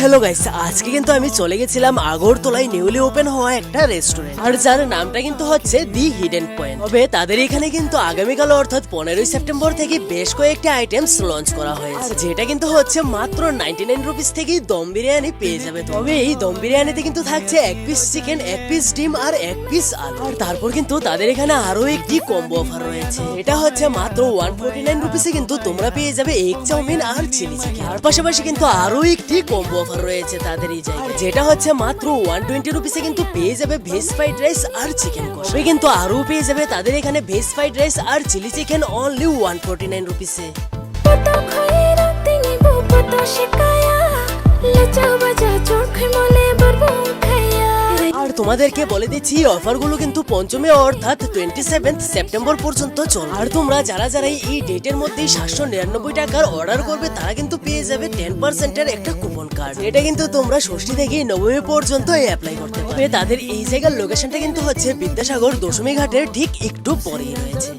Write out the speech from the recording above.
Hello guys, আজকে কিন্তু আমি চলে গেছিলাম আগরতলায় নিউলি ওপেন হওয়া একটা রেস্টুরেন্ট, আর যার নামটা কিন্তু হচ্ছে দি হিডেন পয়েন্ট। তবে তাদের এখানে কিন্তু আগামীকাল অর্থাৎ 15ই সেপ্টেম্বর থেকে বেশ কয়েকটি আইটেমস লঞ্চ করা হয়েছে, যেটা কিন্তু হচ্ছে মাত্র 99 রুপিস থেকেই দম বিরিয়ানি পেয়ে যাবে। তবে এই দম বিরিয়ানিতে কিন্তু থাকছে এক পিস চিকেন, এক পিস ডিম আর এক পিস আলু। আর তারপর কিন্তু তাদের এখানে আরো একটি কম্বো অফার রয়েছে, এটা হচ্ছে মাত্র 149 রুপিসে কিন্তু তোমরা পেয়ে যাবে এগ চাউমিন আর চিলি চিকেন। আর পাশাপাশি কিন্তু আরো একটি কম্বো অফার রয়েছে তাদের এই জায়গায়, যেটা হচ্ছে মাত্র 120 রুপিসে কিন্তু পেয়ে যাবে ভেজ ফ্রাইড রাইস আর চিকেন কষা। কিন্তু আরো পেয়ে যাবে তাদের এখানে ভেজ ফ্রাইড রাইস আর চিলি চিকেন অনলি 149 রুপিসে। আর তোমাদেরকে বলে দিচ্ছি অফারগুলো কিন্তু পঞ্চমে অর্থাৎ 27 সেপ্টেম্বর পর্যন্ত চলে। আর তোমরা যারা যারা এই ডেটের মধ্যে 799 টাকার অর্ডার করবে তারা কিন্তু পেয়ে যাবে 10% এর একটা কুপন কার্ড। এটা কিন্তু তোমরা ষষ্ঠী থেকে নবমী পর্যন্ত অ্যাপ্লাই করতে পারবে। তাদের এই জায়গার লোকেশনটা কিন্তু হচ্ছে বিদ্যাসাগর দশমী ঘাটের ঠিক একটু পরেই রয়েছে।